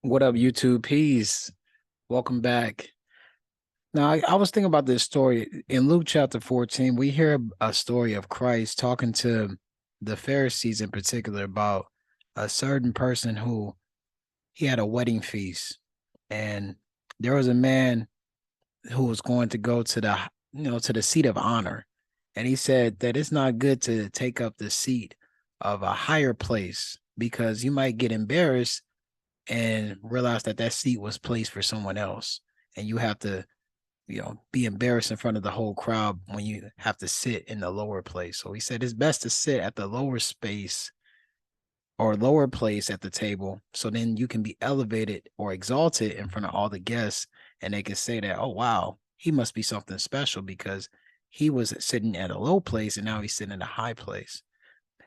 What up, YouTube? Peace. Welcome back. Now, I was thinking about this story in Luke chapter 14. We hear a story of Christ talking to the Pharisees in particular about a certain person who he had a wedding feast, and there was a man who was going to go to the seat of honor, and he said that it's not good to take up the seat of a higher place because you might get embarrassed and realize that that seat was placed for someone else, and you have to be embarrassed in front of the whole crowd when you have to sit in the lower place. So he said it's best to sit at the lower space or lower place at the table, so then you can be elevated or exalted in front of all the guests, and they can say that, oh wow, he must be something special because he was sitting at a low place and now he's sitting in a high place.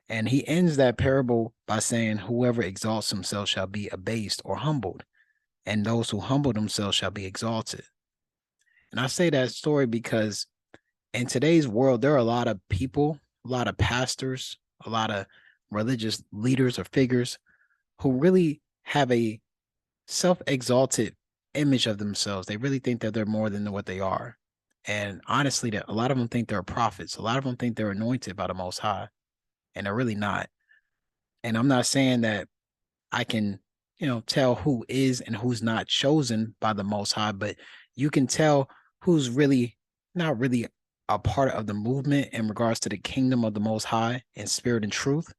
And he ends that parable by saying, whoever exalts himself shall be abased or humbled, and those who humble themselves shall be exalted. And I say that story because in today's world, there are a lot of people, a lot of pastors, a lot of religious leaders or figures who really have a self-exalted image of themselves. They really think that they're more than what they are. And honestly, that a lot of them think they're prophets. A lot of them think they're anointed by the Most High, and they're really not. And I'm not saying that I can, tell who is and who's not chosen by the Most High, but you can tell who's really not really a part of the movement in regards to the kingdom of the Most High in spirit and truth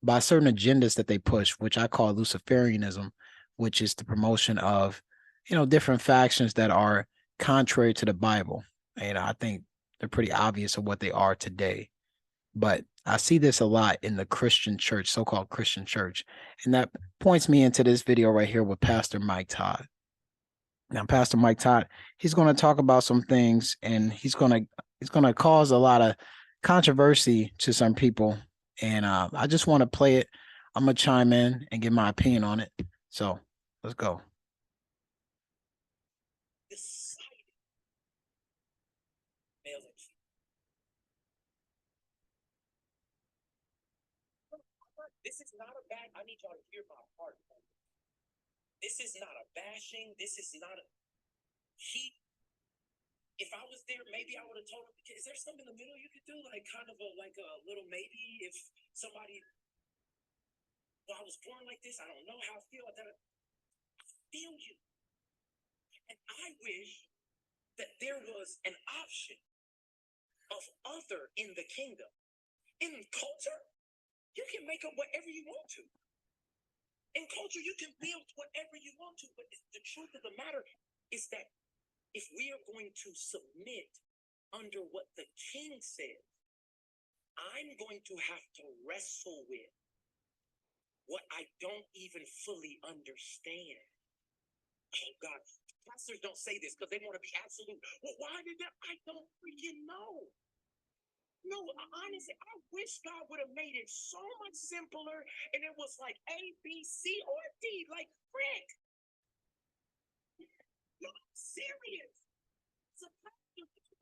by certain agendas that they push, which I call Luciferianism, which is the promotion of, different factions that are contrary to the Bible. And I think they're pretty obvious of what they are today. But I see this a lot in the Christian church, so-called Christian church. And that points me into this video right here with Pastor Mike Todd. Now, Pastor Mike Todd, he's going to talk about some things, and he's going to cause a lot of controversy to some people. And I just want to play it. I'm going to chime in and give my opinion on it. So let's go. This is not a bad, I need y'all to hear my heart. This is not a bashing. This is not a, if I was there, maybe I would have told him, is there something in the middle you could do? Like kind of like a little maybe if somebody, well, I was born like this. I don't know how I feel. I feel you. And I wish that there was an option of other in the kingdom. In culture, you can make up whatever you want to. In culture, you can build whatever you want to. But the truth of the matter is that if we are going to submit under what the king says, I'm going to have to wrestle with what I don't even fully understand. Oh, God. Pastors don't say this because they want to be absolute. Well, why did that? I don't freaking know. No, honestly, I wish God would have made it so much simpler and it was like A, B, C, or D, like frick. No, I'm serious.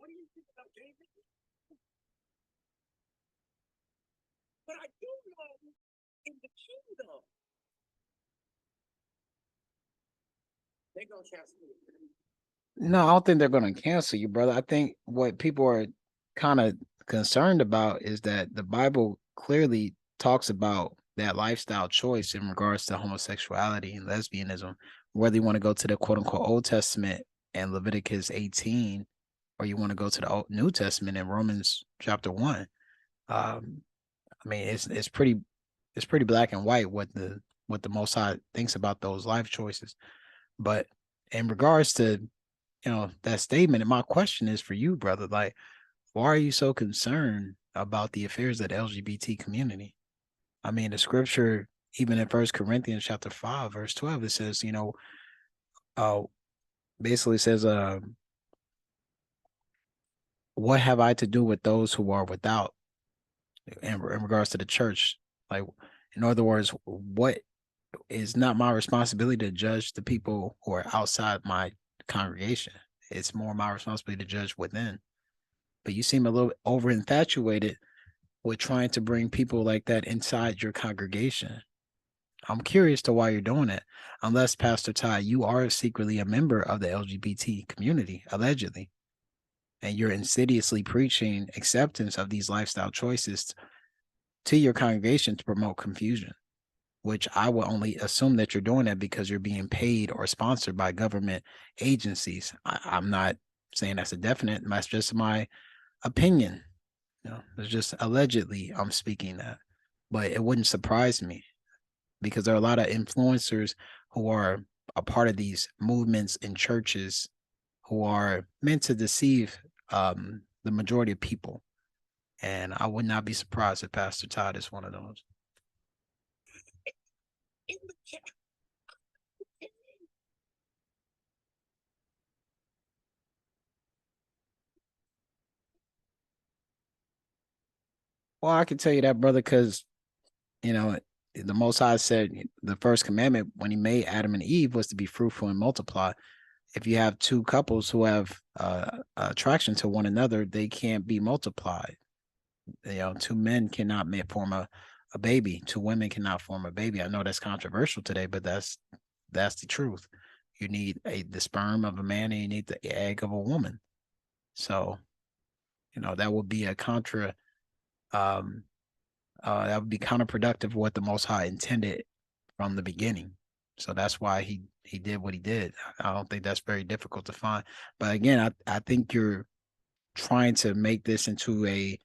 What do you think about David? But I do know in the kingdom, they're going to cancel you. No, I don't think they're going to cancel you, brother. I think what people are kind of concerned about is that the Bible clearly talks about that lifestyle choice in regards to homosexuality and lesbianism, whether you want to go to the quote unquote Old Testament and Leviticus 18, or you want to go to the New Testament in Romans chapter 1. I mean, it's pretty black and white what the Most High thinks about those life choices. But in regards to that statement, and my question is for you, brother, like, why are you so concerned about the affairs of the LGBT community? I mean, the scripture, even in 1 Corinthians chapter 5, verse 12, it says, basically says, what have I to do with those who are without in regards to the church? Like, in other words, what is not my responsibility to judge the people who are outside my congregation. It's more my responsibility to judge within. But you seem a little over infatuated with trying to bring people like that inside your congregation. I'm curious to why you're doing it. Unless, Pastor Todd, you are secretly a member of the LGBT community, allegedly, and you're insidiously preaching acceptance of these lifestyle choices to your congregation to promote confusion, which I will only assume that you're doing that because you're being paid or sponsored by government agencies. I'm not saying that's a definite, that's just my opinion. It's just allegedly I'm speaking that, but it wouldn't surprise me because there are a lot of influencers who are a part of these movements and churches who are meant to deceive the majority of people. And I would not be surprised if Pastor Todd is one of those. Well, I can tell you that, brother, because, you know, the Most High said the first commandment when he made Adam and Eve was to be fruitful and multiply. If you have two couples who have attraction to one another, they can't be multiplied. Two men cannot form a baby. Two women cannot form a baby. I know that's controversial today, but that's the truth. You need the sperm of a man and you need the egg of a woman. So, that would be that would be counterproductive what the Most High intended from the beginning. So that's why he did what he did. I don't think that's very difficult to find. But again, I think you're trying to make this into a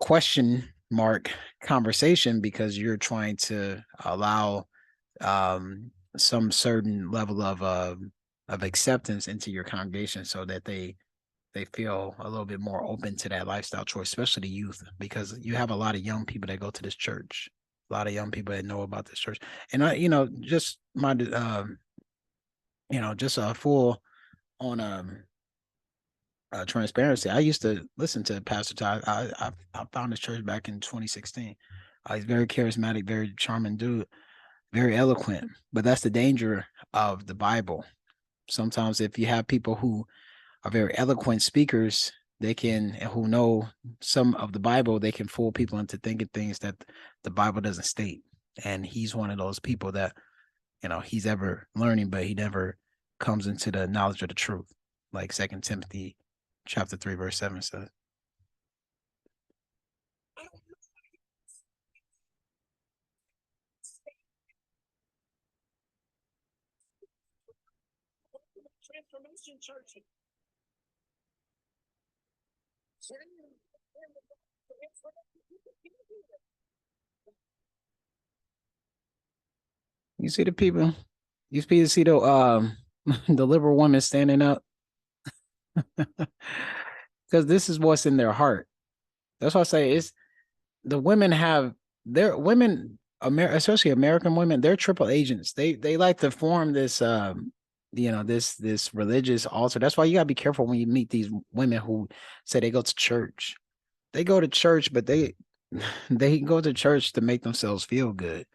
question mark conversation because you're trying to allow some certain level of acceptance into your congregation so that they feel a little bit more open to that lifestyle choice, especially the youth, because you have a lot of young people that go to this church, a lot of young people that know about this church. And just my just a full on transparency. I used to listen to Pastor Todd. I found his church back in 2016. He's very charismatic, very charming dude, very eloquent. But that's the danger of the Bible. Sometimes if you have people who are very eloquent speakers, who know some of the Bible, they can fool people into thinking things that the Bible doesn't state. And he's one of those people that, he's ever learning, but he never comes into the knowledge of the truth, like 2 Timothy chapter 3, verse 7 says. Transformation Church. You see the people, you see the the liberal women standing up because this is what's in their heart. That's why I say it's the women have their women, especially American women, they're triple agents. They like to form this this religious altar. That's why you gotta be careful when you meet these women who say they go to church. They go to church, but they they go to church to make themselves feel good.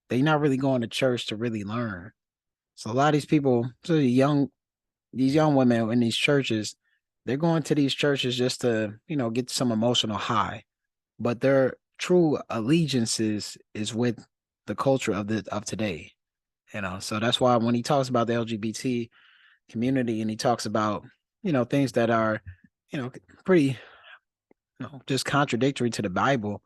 They're not really going to church to really learn. So a lot of these people, so these young women in these churches, they're going to these churches just to, get some emotional high. But their true allegiances is with the culture of today. So that's why when he talks about the LGBT community and he talks about, things that are, pretty, just contradictory to the Bible,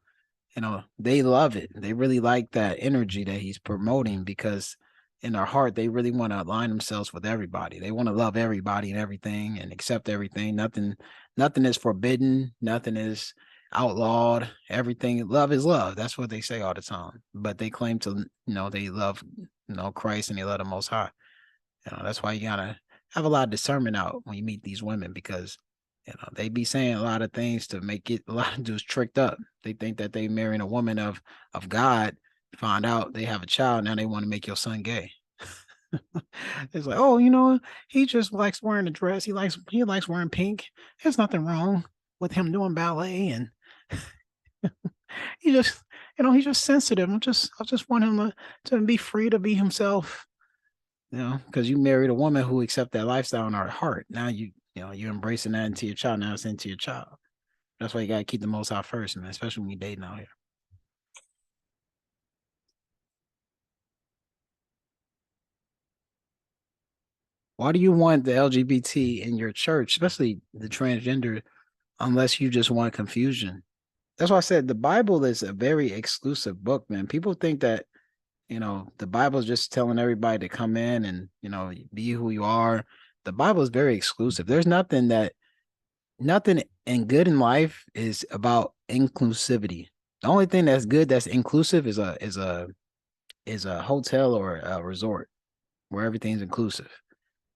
they love it. They really like that energy that he's promoting because in their heart, they really want to align themselves with everybody. They want to love everybody and everything and accept everything. Nothing is forbidden. Nothing is outlawed. Everything, love is love. That's what they say all the time. But they claim to, they love, Christ and they love the Most High. That's why you gotta have a lot of discernment out when you meet these women because they be saying a lot of things to make it a lot of dudes tricked up. They think that they marrying a woman of God, find out they have a child, now they want to make your son gay. It's like, oh, he just likes wearing a dress. He likes wearing pink. There's nothing wrong with him doing ballet, and he just, he's just sensitive. I just want him to be free to be himself. Because you married a woman who accept that lifestyle in her heart. Now you're embracing that into your child. Now it's into your child. That's why you gotta keep the Most High first, man. Especially when you're dating out here. Why do you want the LGBT in your church, especially the transgender, unless you just want confusion? That's why I said the Bible is a very exclusive book, man. People think that, the Bible is just telling everybody to come in and, be who you are. The Bible is very exclusive. There's nothing in good in life is about inclusivity. The only thing that's good that's inclusive is a hotel or a resort where everything's inclusive.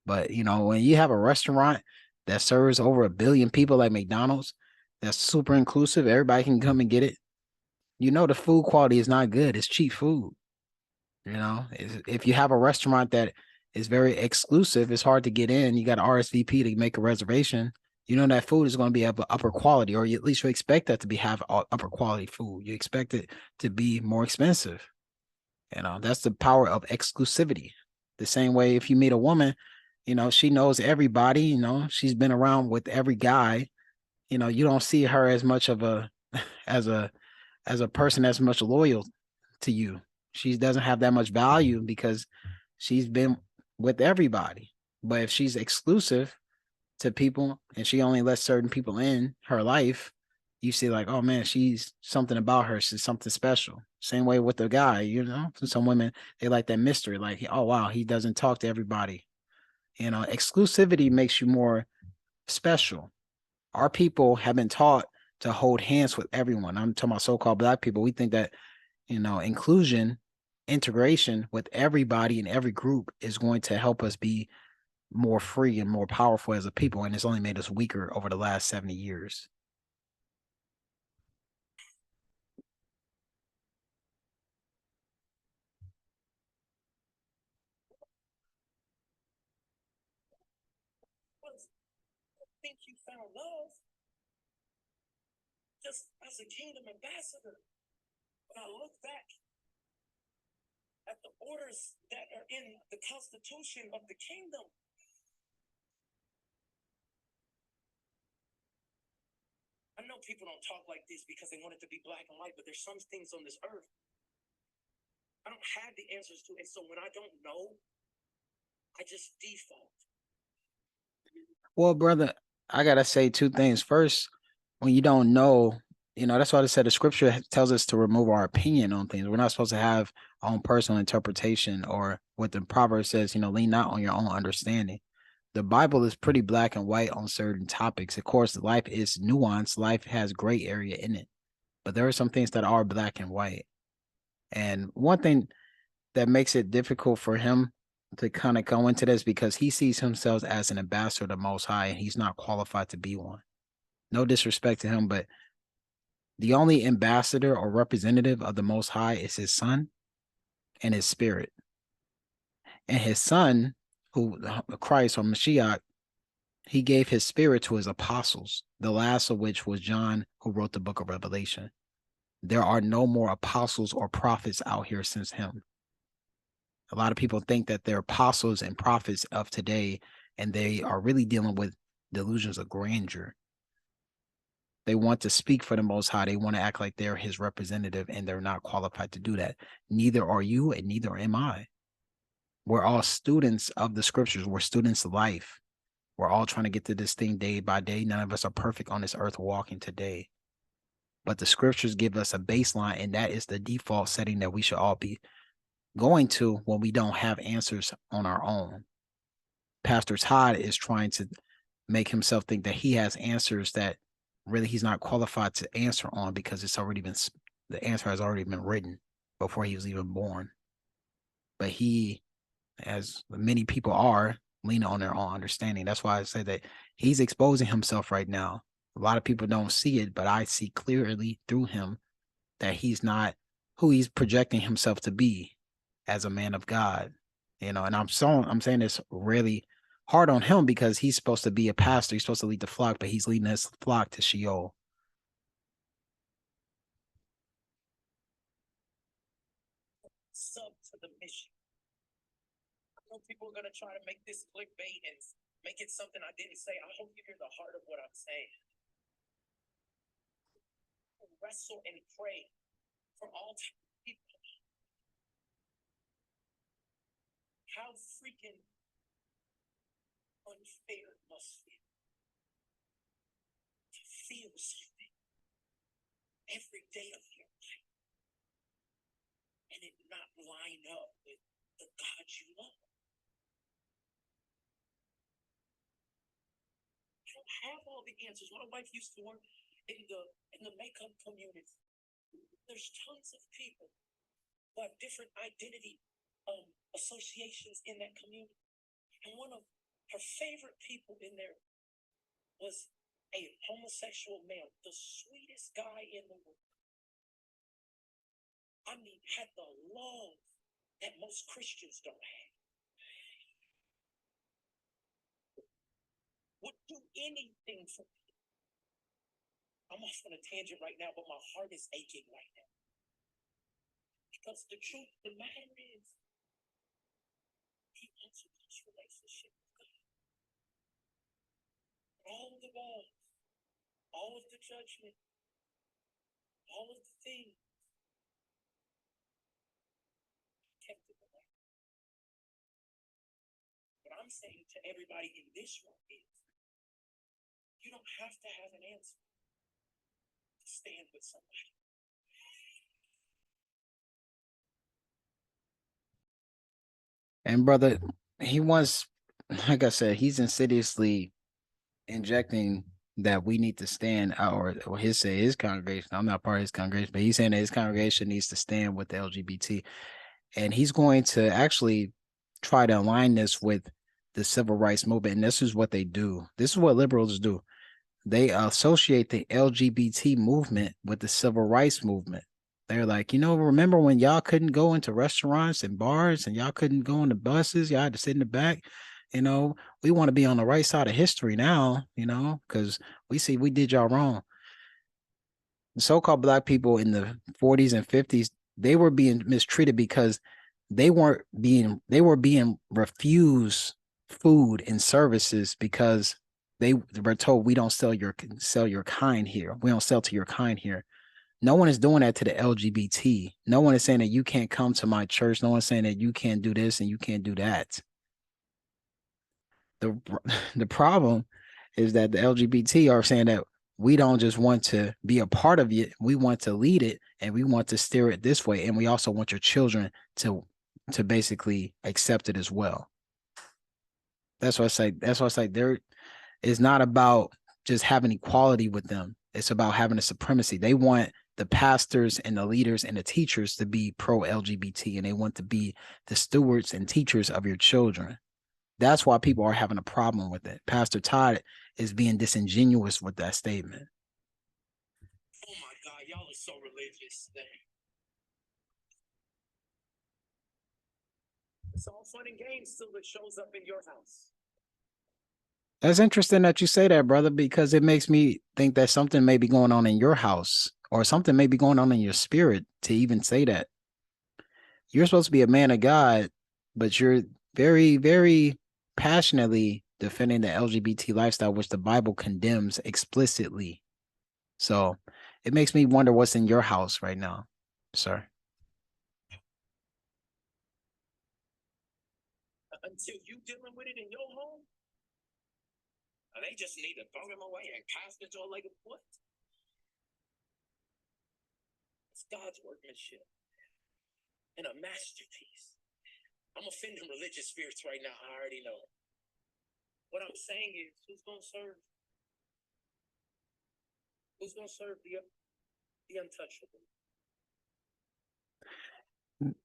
But when you have a restaurant that serves over 1 billion people like McDonald's, that's super inclusive. Everybody can come and get it. The food quality is not good. It's cheap food. If you have a restaurant that is very exclusive, it's hard to get in. You got to RSVP to make a reservation. That food is going to be of upper quality, or at least you expect that to have upper quality food. You expect it to be more expensive. That's the power of exclusivity. The same way if you meet a woman, she knows everybody, she's been around with every guy. You don't see her as much of a as a person that's much loyal to you. She doesn't have that much value because she's been with everybody. But if she's exclusive to people and she only lets certain people in her life, you see like, oh man, she's something about her. She's something special. Same way with the guy, some women, they like that mystery. Like, oh wow, he doesn't talk to everybody. Exclusivity makes you more special. Our people have been taught to hold hands with everyone. I'm talking about so-called Black people. We think that, inclusion, integration with everybody in every group is going to help us be more free and more powerful as a people. And it's only made us weaker over the last 70 years. I think you found love just as a kingdom ambassador. When I look back at the orders that are in the Constitution of the kingdom, I know people don't talk like this because they want it to be black and white, but there's some things on this earth I don't have the answers to. And so when I don't know, I just default. Well, brother, I gotta say two things. First, when you don't know, that's why I said the scripture tells us to remove our opinion on things. We're not supposed to have our own personal interpretation, or what the proverb says, lean not on your own understanding. The Bible is pretty black and white on certain topics. Of course, life is nuanced. Life has gray area in it, but there are some things that are black and white. And one thing that makes it difficult for him to kind of go into this because he sees himself as an ambassador of the Most High, and he's not qualified to be one. No disrespect to him, but the only ambassador or representative of the Most High is his son and his spirit. And his son, who Christ or Mashiach, he gave his spirit to his apostles, the last of which was John, who wrote the book of Revelation. There are no more apostles or prophets out here since him. A lot of people think that they're apostles and prophets of today, and they are really dealing with delusions of grandeur. They want to speak for the Most High. They want to act like they're his representative, and they're not qualified to do that. Neither are you, and neither am I. We're all students of the scriptures. We're students of life. We're all trying to get to this thing day by day. None of us are perfect on this earth walking today. But the scriptures give us a baseline, and that is the default setting that we should all be going to when we don't have answers on our own. Pastor Todd is trying to make himself think that he has answers that really he's not qualified to answer on, because the answer has already been written before he was even born. But he, as many people are, leaning on their own understanding. That's why I say that he's exposing himself right now. A lot of people don't see it, but I see clearly through him that he's not who he's projecting himself to be as a man of God. And I'm saying this really hard on him because he's supposed to be a pastor. He's supposed to lead the flock, but he's leading his flock to Sheol. Sub to the mission. I know people are going to try to make this clickbait and make it something I didn't say. I hope you hear the heart of what I'm saying. Wrestle and pray for all people. How freaking unfair it must feel to feel something every day of your life and it not line up with the God you love. You don't have all the answers. My wife used to work in the makeup community. There's tons of people who have different identity associations in that community. And one of her favorite people in there was a homosexual male, the sweetest guy in the world. I mean, had the love that most Christians don't have. Would do anything for me. I'm off on a tangent right now, but my heart is aching right now. Because the truth of the matter is, he wants a close relationship with God. All of the walls, all of the judgment, all of the things kept it away. What I'm saying to everybody in this room is, you don't have to have an answer to stand with somebody. And brother, he wants, like I said, he's insidiously injecting that we need to stand, or his congregation. I'm not part of his congregation, but he's saying that his congregation needs to stand with the LGBT, and he's going to actually try to align this with the civil rights movement. And this is what they do. This is what liberals do. They associate the LGBT movement with the civil rights movement. They're like, remember when y'all couldn't go into restaurants and bars and y'all couldn't go on the buses? Y'all had to sit in the back. We want to be on the right side of history now, because we see we did y'all wrong. The so-called Black people in the 40s and 50s, they were being mistreated because they were being refused food and services because they were told, we don't sell your kind here. We don't sell to your kind here. No one is doing that to the LGBT. No one is saying that you can't come to my church. No one's saying that you can't do this and you can't do that. The problem is that the LGBT are saying that we don't just want to be a part of it. We want to lead it and we want to steer it this way. And we also want your children to basically accept it as well. That's why I say there is not about just having equality with them. It's about having a supremacy. They want the pastors and the leaders and the teachers to be pro-LGBT, and they want to be the stewards and teachers of your children. That's why people are having a problem with it. Pastor Todd is being disingenuous with that statement. Oh my God, y'all are so religious. It's all fun and games till it shows up in your house. That's interesting that you say that, brother, because it makes me think that something may be going on in your house or something may be going on in your spirit to even say that. You're supposed to be a man of God, but you're very, very passionately defending the LGBT lifestyle, which the Bible condemns explicitly. So it makes me wonder what's in your house right now, sir. Until you dealing with it in your home, they just need to throw them away and cast it to a lake of what? It's God's workmanship and a masterpiece. I'm offending religious spirits right now. I already know. What I'm saying is, who's going to serve? Who's going to serve the untouchable?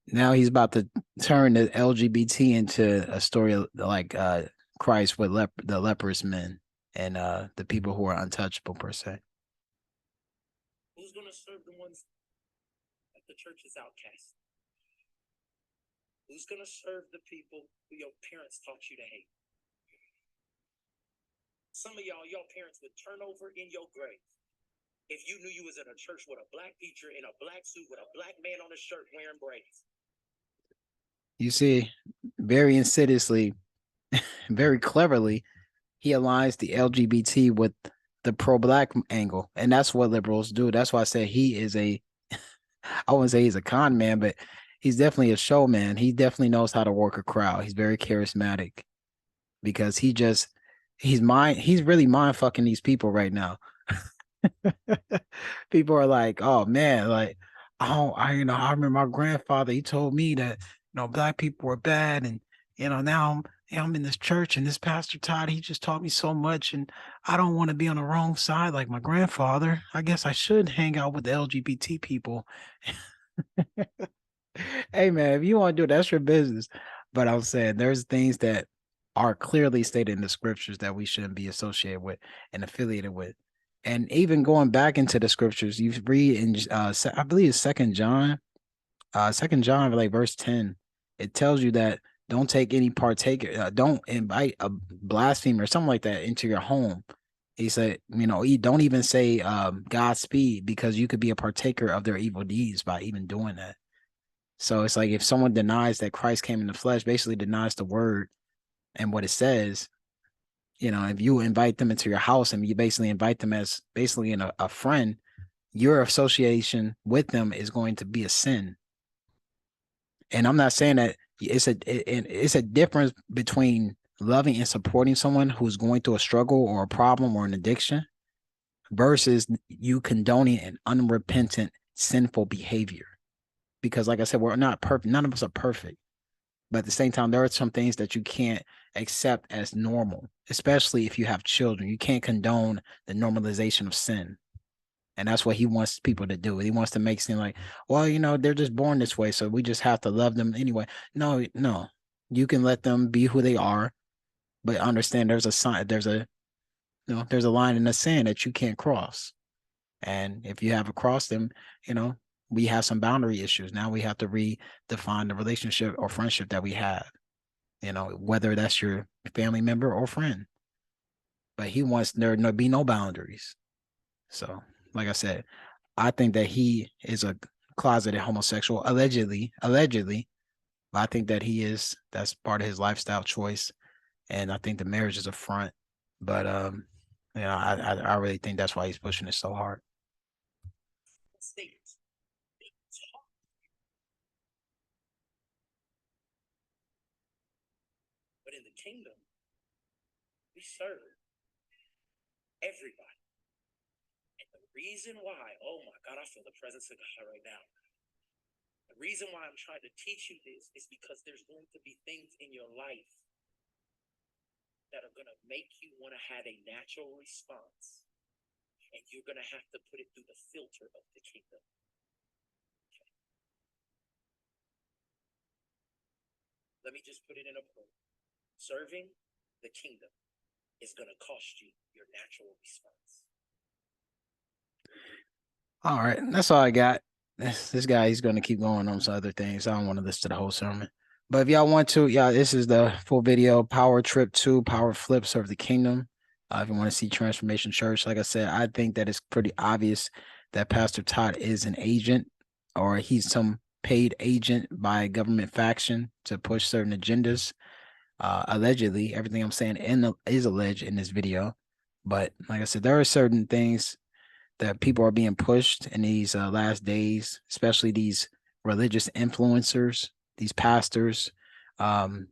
Now he's about to turn the LGBT into a story like Christ with the leprous men and the people who are untouchable per se. Who's going to serve the ones that the church is outcast? Who's going to serve the people who your parents taught you to hate? Some of y'all, your parents would turn over in your grave if you knew you was in a church with a black preacher in a black suit with a black man on a shirt wearing braids. You see, very insidiously, very cleverly, he aligns the LGBT with the pro-black angle. And that's what liberals do. That's why I say he is I wouldn't say he's a con man, but he's definitely a showman. He definitely knows how to work a crowd. He's very charismatic. because he's really mind fucking these people right now. People are like, oh man, like, oh, I remember my grandfather, he told me that, black people were bad. And, now I'm in this church, and this Pastor Todd, he just taught me so much. And I don't want to be on the wrong side like my grandfather. I guess I should hang out with the LGBT people. Hey man, if you want to do it, that's your business. But I'm saying there's things that are clearly stated in the scriptures that we shouldn't be associated with and affiliated with. And even going back into the scriptures, you read in I believe it's Second John, like verse 10, it tells you that don't take any partaker, don't invite a blasphemer or something like that into your home. He said, you don't even say Godspeed, because you could be a partaker of their evil deeds by even doing that. So it's like if someone denies that Christ came in the flesh, basically denies the word and what it says, if you invite them into your house and you basically invite them as basically a friend, your association with them is going to be a sin. And I'm not saying that it's a difference between loving and supporting someone who's going through a struggle or a problem or an addiction versus you condoning an unrepentant, sinful behavior. Because like I said, we're not perfect. None of us are perfect. But at the same time, there are some things that you can't accept as normal, especially if you have children. You can't condone the normalization of sin. And that's what he wants people to do. He wants to make it seem like, well, they're just born this way, so we just have to love them anyway. No. You can let them be who they are, but understand there's a sign, there's a line in the sand that you can't cross. And if you have crossed them, we have some boundary issues. Now we have to redefine the relationship or friendship that we have, whether that's your family member or friend. But he wants there to be no boundaries. So, like I said, I think that he is a closeted homosexual, allegedly. But I think that that's part of his lifestyle choice. And I think the marriage is a front. But I really think that's why he's pushing it so hard. But in the kingdom, we serve everybody. And the reason why, oh my God, I feel the presence of God right now. The reason why I'm trying to teach you this is because there's going to be things in your life that are going to make you want to have a natural response. And you're going to have to put it through the filter of the kingdom. Okay. Let me just put it in a point. Serving the kingdom is going to cost you your natural response. All right. That's all I got. This guy, he's going to keep going on some other things. I don't want to listen to the whole sermon. But if y'all want to, this is the full video, Power Trip 2, Power Flip, Serve the Kingdom. If you want to see Transformation Church, like I said, I think that it's pretty obvious that Pastor Todd is an agent, or he's some paid agent by a government faction to push certain agendas. Allegedly, everything I'm saying is alleged in this video. But like I said, there are certain things that people are being pushed in these last days, especially these religious influencers, these pastors,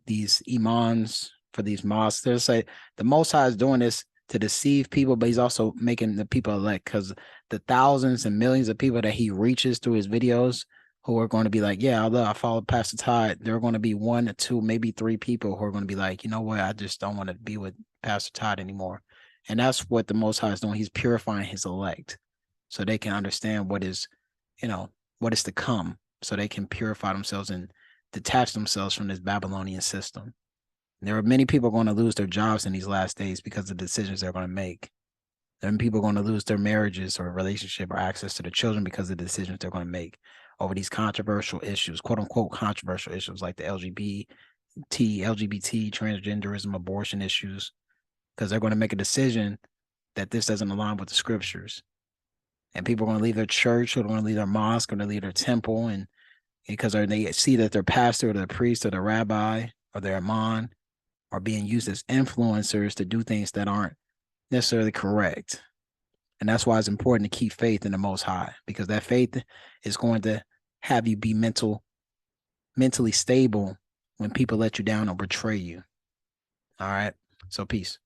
these imams for these mosques. There's like the Most High is doing this to deceive people, but he's also making the people elect, because the thousands and millions of people that he reaches through his videos who are going to be like, yeah, I follow Pastor Todd. There are going to be 1 or 2, maybe 3 people who are going to be like, you know what, I just don't want to be with Pastor Todd anymore. And that's what the Most High is doing. He's purifying his elect so they can understand what is to come, so they can purify themselves and detach themselves from this Babylonian system. There are many people going to lose their jobs in these last days because of the decisions they're going to make. There are people going to lose their marriages or relationship or access to their children because of the decisions they're going to make over these controversial issues, quote unquote controversial issues like the LGBT, transgenderism, abortion issues, because they're going to make a decision that this doesn't align with the scriptures. And people are going to leave their church, or they're going to leave their mosque, or they leave their temple, and because they see that their pastor or their priest or their rabbi or their imam are being used as influencers to do things that aren't necessarily correct. And that's why it's important to keep faith in the Most High, because that faith is going to have you be mentally stable when people let you down or betray you. All right. So peace.